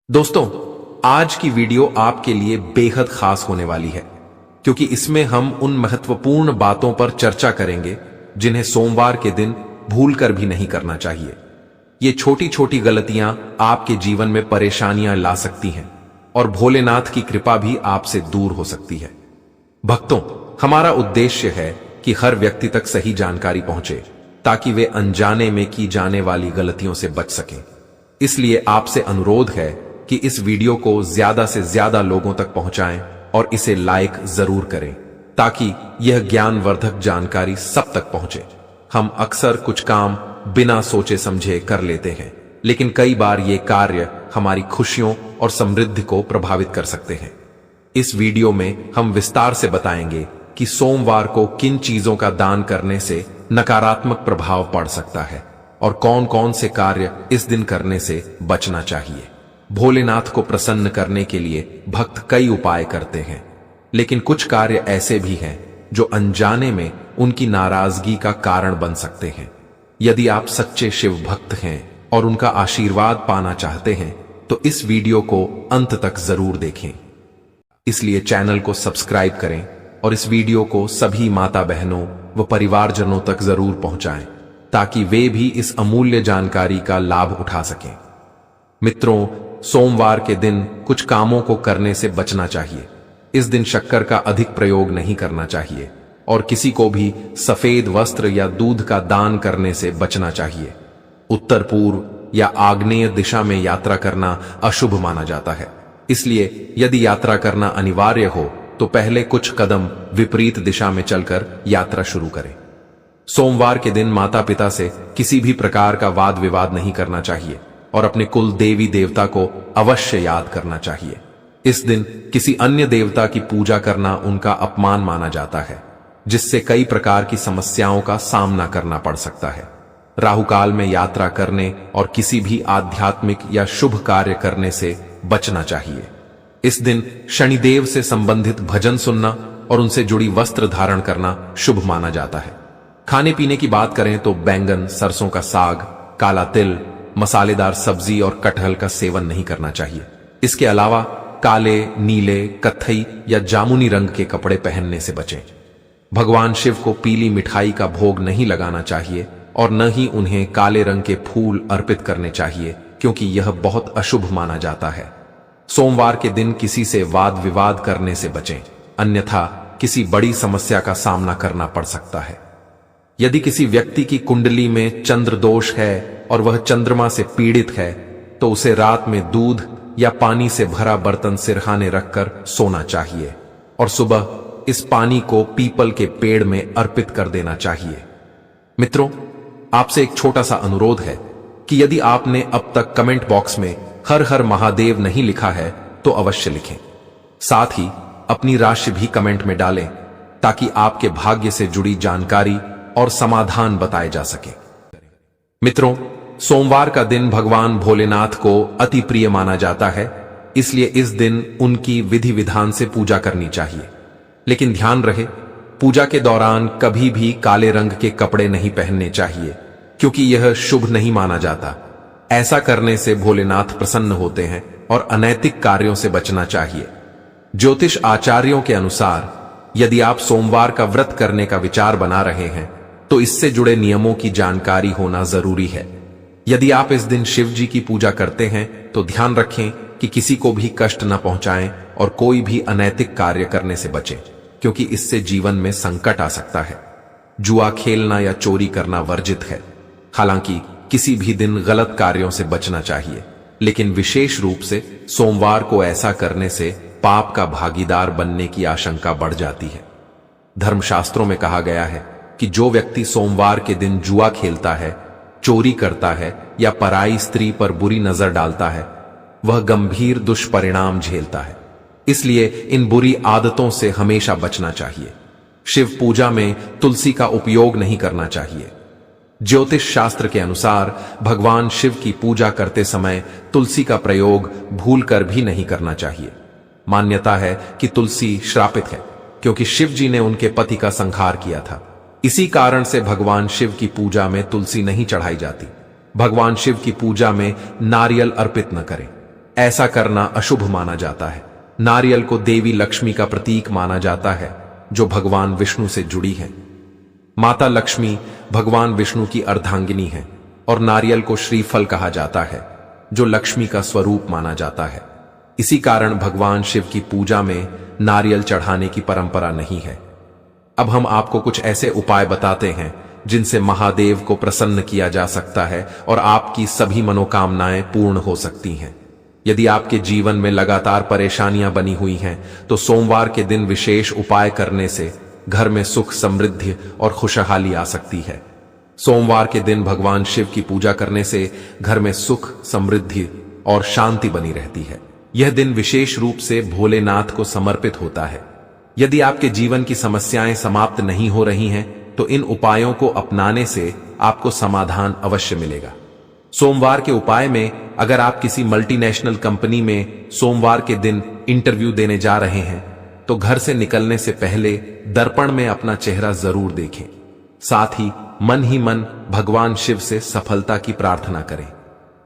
दोस्तों, आज की वीडियो आपके लिए बेहद खास होने वाली है क्योंकि इसमें हम उन महत्वपूर्ण बातों पर चर्चा करेंगे जिन्हें सोमवार के दिन भूलकर भी नहीं करना चाहिए। ये छोटी छोटी गलतियां आपके जीवन में परेशानियां ला सकती हैं और भोलेनाथ की कृपा भी आपसे दूर हो सकती है। भक्तों, हमारा उद्देश्य है कि हर व्यक्ति तक सही जानकारी पहुंचे ताकि वे अनजाने में की जाने वाली गलतियों से बच सकें। इसलिए आपसे अनुरोध है कि इस वीडियो को ज्यादा से ज्यादा लोगों तक पहुंचाएं और इसे लाइक जरूर करें ताकि यह ज्ञानवर्धक जानकारी सब तक पहुंचे। हम अक्सर कुछ काम बिना सोचे समझे कर लेते हैं, लेकिन कई बार ये कार्य हमारी खुशियों और समृद्धि को प्रभावित कर सकते हैं। इस वीडियो में हम विस्तार से बताएंगे कि सोमवार को किन चीजों का दान करने से नकारात्मक प्रभाव पड़ सकता है और कौन कौन से कार्य इस दिन करने से बचना चाहिए। भोलेनाथ को प्रसन्न करने के लिए भक्त कई उपाय करते हैं, लेकिन कुछ कार्य ऐसे भी हैं जो अनजाने में उनकी नाराजगी का कारण बन सकते हैं। यदि आप सच्चे शिव भक्त हैं और उनका आशीर्वाद पाना चाहते हैं तो इस वीडियो को अंत तक जरूर देखें। इसलिए चैनल को सब्सक्राइब करें और इस वीडियो को सभी माता बहनों व परिवारजनों तक जरूर पहुंचाएं ताकि वे भी इस अमूल्य जानकारी का लाभ उठा सकें। मित्रों, सोमवार के दिन कुछ कामों को करने से बचना चाहिए। इस दिन शक्कर का अधिक प्रयोग नहीं करना चाहिए और किसी को भी सफेद वस्त्र या दूध का दान करने से बचना चाहिए। उत्तर पूर्व या आग्नेय दिशा में यात्रा करना अशुभ माना जाता है, इसलिए यदि यात्रा करना अनिवार्य हो तो पहले कुछ कदम विपरीत दिशा में चलकर यात्रा शुरू करें। सोमवार के दिन माता पिता से किसी भी प्रकार का वाद विवाद नहीं करना चाहिए और अपने कुल देवी देवता को अवश्य याद करना चाहिए। इस दिन किसी अन्य देवता की पूजा करना उनका अपमान माना जाता है, जिससे कई प्रकार की समस्याओं का सामना करना पड़ सकता है। राहुकाल में यात्रा करने और किसी भी आध्यात्मिक या शुभ कार्य करने से बचना चाहिए। इस दिन शनिदेव से संबंधित भजन सुनना और उनसे जुड़ी वस्त्र धारण करना शुभ माना जाता है। खाने पीने की बात करें तो बैंगन, सरसों का साग, काला तिल, मसालेदार सब्जी और कटहल का सेवन नहीं करना चाहिए। इसके अलावा काले, नीले, कत्थई या जामुनी रंग के कपड़े पहनने से बचें। भगवान शिव को पीली मिठाई का भोग नहीं लगाना चाहिए और न ही उन्हें काले रंग के फूल अर्पित करने चाहिए क्योंकि यह बहुत अशुभ माना जाता है। सोमवार के दिन किसी से वाद विवाद करने से बचें, अन्यथा किसी बड़ी समस्या का सामना करना पड़ सकता है। यदि किसी व्यक्ति की कुंडली में चंद्र दोष है और वह चंद्रमा से पीड़ित है तो उसे रात में दूध या पानी से भरा बर्तन सिरहाने रखकर सोना चाहिए और सुबह इस पानी को पीपल के पेड़ में अर्पित कर देना चाहिए। मित्रों, आपसे एक छोटा सा अनुरोध है कि यदि आपने अब तक कमेंट बॉक्स में हर हर महादेव नहीं लिखा है तो अवश्य लिखें। साथ ही अपनी राशि भी कमेंट में डालें ताकि आपके भाग्य से जुड़ी जानकारी और समाधान बताए जा सके। मित्रों, सोमवार का दिन भगवान भोलेनाथ को अति प्रिय माना जाता है, इसलिए इस दिन उनकी विधि विधान से पूजा करनी चाहिए। लेकिन ध्यान रहे, पूजा के दौरान कभी भी काले रंग के कपड़े नहीं पहनने चाहिए क्योंकि यह शुभ नहीं माना जाता। ऐसा करने से भोलेनाथ प्रसन्न होते हैं और अनैतिक कार्यों से बचना चाहिए। ज्योतिष आचार्यों के अनुसार यदि आप सोमवार का व्रत करने का विचार बना रहे हैं तो इससे जुड़े नियमों की जानकारी होना जरूरी है। यदि आप इस दिन शिव जी की पूजा करते हैं तो ध्यान रखें कि किसी को भी कष्ट न पहुंचाएं और कोई भी अनैतिक कार्य करने से बचें क्योंकि इससे जीवन में संकट आ सकता है। जुआ खेलना या चोरी करना वर्जित है। हालांकि किसी भी दिन गलत कार्यों से बचना चाहिए, लेकिन विशेष रूप से सोमवार को ऐसा करने से पाप का भागीदार बनने की आशंका बढ़ जाती है। धर्मशास्त्रों में कहा गया है कि जो व्यक्ति सोमवार के दिन जुआ खेलता है, चोरी करता है या पराई स्त्री पर बुरी नजर डालता है, वह गंभीर दुष्परिणाम झेलता है। इसलिए इन बुरी आदतों से हमेशा बचना चाहिए। शिव पूजा में तुलसी का उपयोग नहीं करना चाहिए। ज्योतिष शास्त्र के अनुसार भगवान शिव की पूजा करते समय तुलसी का प्रयोग भूलकर भी नहीं करना चाहिए। मान्यता है कि तुलसी श्रापित है क्योंकि शिव जी ने उनके पति का संहार किया था। इसी कारण से भगवान शिव की पूजा में तुलसी नहीं चढ़ाई जाती। भगवान शिव की पूजा में नारियल अर्पित न करें। ऐसा करना अशुभ माना जाता है। नारियल को देवी लक्ष्मी का प्रतीक माना जाता है, जो भगवान विष्णु से जुड़ी है। माता लक्ष्मी भगवान विष्णु की अर्धांगिनी है और नारियल को श्रीफल कहा जाता है, जो लक्ष्मी का स्वरूप माना जाता है। इसी कारण भगवान शिव की पूजा में नारियल चढ़ाने की परंपरा नहीं है। अब हम आपको कुछ ऐसे उपाय बताते हैं जिनसे महादेव को प्रसन्न किया जा सकता है और आपकी सभी मनोकामनाएं पूर्ण हो सकती हैं। यदि आपके जीवन में लगातार परेशानियां बनी हुई हैं, तो सोमवार के दिन विशेष उपाय करने से घर में सुख, समृद्धि और खुशहाली आ सकती है। सोमवार के दिन भगवान शिव की पूजा करने से घर में सुख, समृद्धि और शांति बनी रहती है। यह दिन विशेष रूप से भोलेनाथ को समर्पित होता है। यदि आपके जीवन की समस्याएं समाप्त नहीं हो रही हैं, तो इन उपायों को अपनाने से आपको समाधान अवश्य मिलेगा। सोमवार के उपाय में, अगर आप किसी मल्टीनेशनल कंपनी में सोमवार के दिन इंटरव्यू देने जा रहे हैं, तो घर से निकलने से पहले दर्पण में अपना चेहरा जरूर देखें। साथ ही मन भगवान शिव से सफलता की प्रार्थना करें।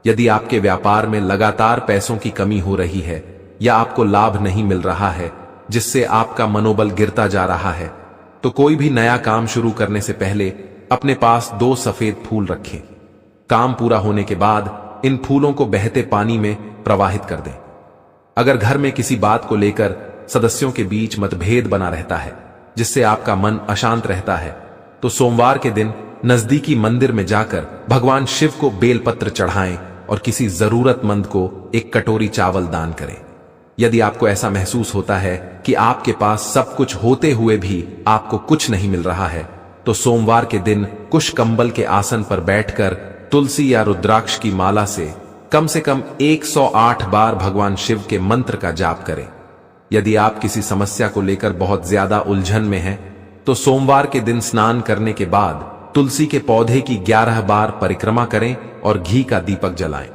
यदि आपके व्यापार में लगातार पैसों की कमी हो रही है या आपको लाभ नहीं मिल रहा है, जिससे आपका मनोबल गिरता जा रहा है, तो कोई भी नया काम शुरू करने से पहले अपने पास 2 सफेद फूल रखें। काम पूरा होने के बाद इन फूलों को बहते पानी में प्रवाहित कर दें। अगर घर में किसी बात को लेकर सदस्यों के बीच मतभेद बना रहता है, जिससे आपका मन अशांत रहता है, तो सोमवार के दिन नजदीकी मंदिर में जाकर भगवान शिव को बेलपत्र चढ़ाएं और किसी जरूरतमंद को एक कटोरी चावल दान करें। यदि आपको ऐसा महसूस होता है कि आपके पास सब कुछ होते हुए भी आपको कुछ नहीं मिल रहा है, तो सोमवार के दिन कुश कंबल के आसन पर बैठकर तुलसी या रुद्राक्ष की माला से कम 108 बार भगवान शिव के मंत्र का जाप करें। यदि आप किसी समस्या को लेकर बहुत ज्यादा उलझन में हैं, तो सोमवार के दिन स्नान करने के बाद तुलसी के पौधे की 11 बार परिक्रमा करें और घी का दीपक जलाएं।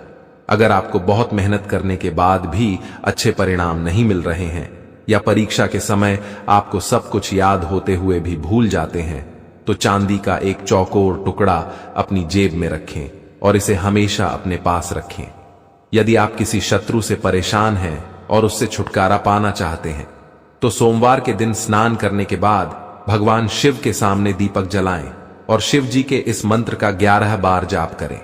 अगर आपको बहुत मेहनत करने के बाद भी अच्छे परिणाम नहीं मिल रहे हैं या परीक्षा के समय आपको सब कुछ याद होते हुए भी भूल जाते हैं, तो चांदी का एक चौकोर टुकड़ा अपनी जेब में रखें और इसे हमेशा अपने पास रखें। यदि आप किसी शत्रु से परेशान हैं और उससे छुटकारा पाना चाहते हैं, तो सोमवार के दिन स्नान करने के बाद भगवान शिव के सामने दीपक जलाएं और शिव जी के इस मंत्र का 11 बार जाप करें।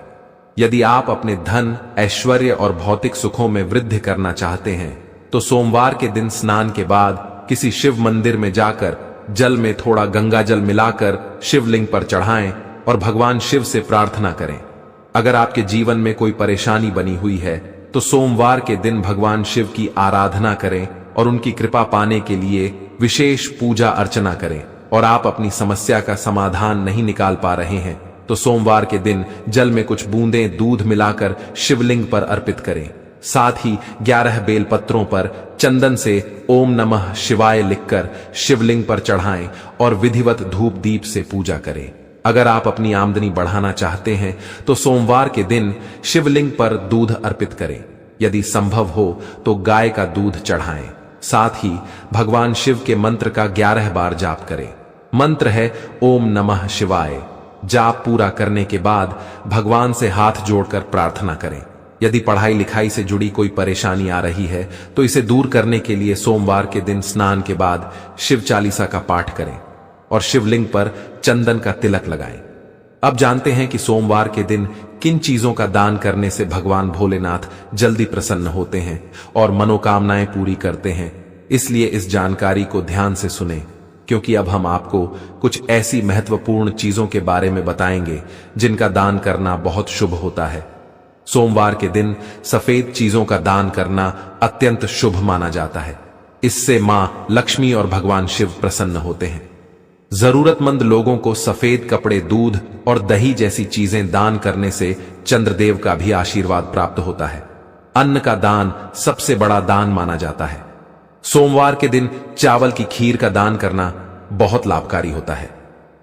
यदि आप अपने धन, ऐश्वर्य और भौतिक सुखों में वृद्धि करना चाहते हैं, तो सोमवार के दिन स्नान के बाद किसी शिव मंदिर में जाकर जल में थोड़ा गंगा जल मिलाकर शिवलिंग पर चढ़ाएं और भगवान शिव से प्रार्थना करें। अगर आपके जीवन में कोई परेशानी बनी हुई है, तो सोमवार के दिन भगवान शिव की आराधना करें और उनकी कृपा पाने के लिए विशेष पूजा अर्चना करें। और आप अपनी समस्या का समाधान नहीं निकाल पा रहे हैं, तो सोमवार के दिन जल में कुछ बूंदें दूध मिलाकर शिवलिंग पर अर्पित करें। साथ ही 11 बेलपत्रों पर चंदन से ओम नमः शिवाय लिखकर शिवलिंग पर चढ़ाएं और विधिवत धूप दीप से पूजा करें। अगर आप अपनी आमदनी बढ़ाना चाहते हैं, तो सोमवार के दिन शिवलिंग पर दूध अर्पित करें। यदि संभव हो तो गाय का दूध चढ़ाएं। साथ ही भगवान शिव के मंत्र का 11 बार जाप करें। मंत्र है ओम नमः शिवाय। जाप पूरा करने के बाद भगवान से हाथ जोड़कर प्रार्थना करें। यदि पढ़ाई लिखाई से जुड़ी कोई परेशानी आ रही है, तो इसे दूर करने के लिए सोमवार के दिन स्नान के बाद शिव चालीसा का पाठ करें और शिवलिंग पर चंदन का तिलक लगाएं। अब जानते हैं कि सोमवार के दिन किन चीजों का दान करने से भगवान भोलेनाथ जल्दी प्रसन्न होते हैं और मनोकामनाएं पूरी करते हैं। इसलिए इस जानकारी को ध्यान से सुनें, क्योंकि अब हम आपको कुछ ऐसी महत्वपूर्ण चीजों के बारे में बताएंगे जिनका दान करना बहुत शुभ होता है। सोमवार के दिन सफेद चीजों का दान करना अत्यंत शुभ माना जाता है। इससे मां लक्ष्मी और भगवान शिव प्रसन्न होते हैं। जरूरतमंद लोगों को सफेद कपड़े, दूध और दही जैसी चीजें दान करने से चंद्रदेव का भी आशीर्वाद प्राप्त होता है। अन्न का दान सबसे बड़ा दान माना जाता है। सोमवार के दिन चावल की खीर का दान करना बहुत लाभकारी होता है,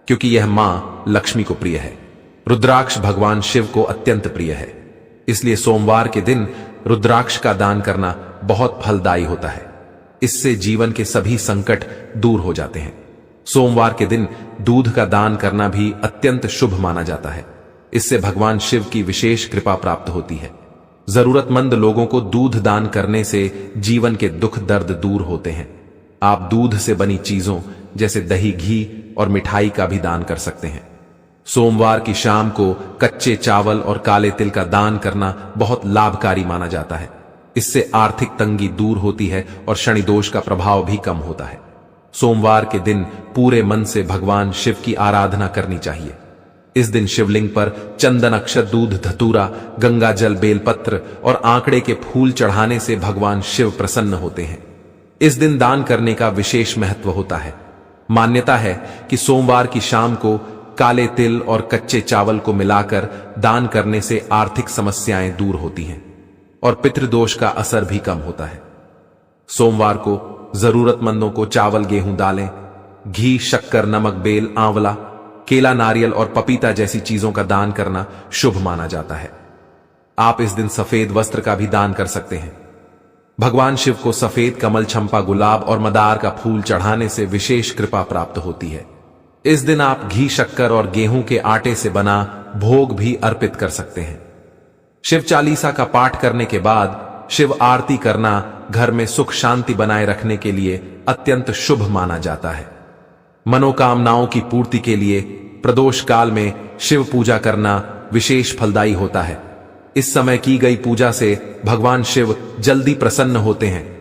क्योंकि यह मां लक्ष्मी को प्रिय है। रुद्राक्ष भगवान शिव को अत्यंत प्रिय है, इसलिए सोमवार के दिन रुद्राक्ष का दान करना बहुत फलदायी होता है। इससे जीवन के सभी संकट दूर हो जाते हैं। सोमवार के दिन दूध का दान करना भी अत्यंत शुभ माना जाता है। इससे भगवान शिव की विशेष कृपा प्राप्त होती है। जरूरतमंद लोगों को दूध दान करने से जीवन के दुख दर्द दूर होते हैं। आप दूध से बनी चीजों जैसे दही, घी और मिठाई का भी दान कर सकते हैं। सोमवार की शाम को कच्चे चावल और काले तिल का दान करना बहुत लाभकारी माना जाता है। इससे आर्थिक तंगी दूर होती है और शनि दोष का प्रभाव भी कम होता है। सोमवार के दिन पूरे मन से भगवान शिव की आराधना करनी चाहिए। इस दिन शिवलिंग पर चंदन, अक्षत, दूध, धतूरा, गंगा जल, बेलपत्र और आंकड़े के फूल चढ़ाने से भगवान शिव प्रसन्न होते हैं। इस दिन दान करने का विशेष महत्व होता है। मान्यता है कि सोमवार की शाम को काले तिल और कच्चे चावल को मिलाकर दान करने से आर्थिक समस्याएं दूर होती हैं और पितृदोष का असर भी कम होता है। सोमवार को जरूरतमंदों को चावल, गेहूं, दालें, घी, शक्कर, नमक, बेल, आंवला, केला, नारियल और पपीता जैसी चीजों का दान करना शुभ माना जाता है। आप इस दिन सफेद वस्त्र का भी दान कर सकते हैं। भगवान शिव को सफेद कमल, चंपा, गुलाब और मदार का फूल चढ़ाने से विशेष कृपा प्राप्त होती है। इस दिन आप घी, शक्कर और गेहूं के आटे से बना भोग भी अर्पित कर सकते हैं। शिव चालीसा का पाठ करने के बाद शिव आरती करना घर में सुख शांति बनाए रखने के लिए अत्यंत शुभ माना जाता है। मनोकामनाओं की पूर्ति के लिए प्रदोष काल में शिव पूजा करना विशेष फलदायी होता है। इस समय की गई पूजा से भगवान शिव जल्दी प्रसन्न होते हैं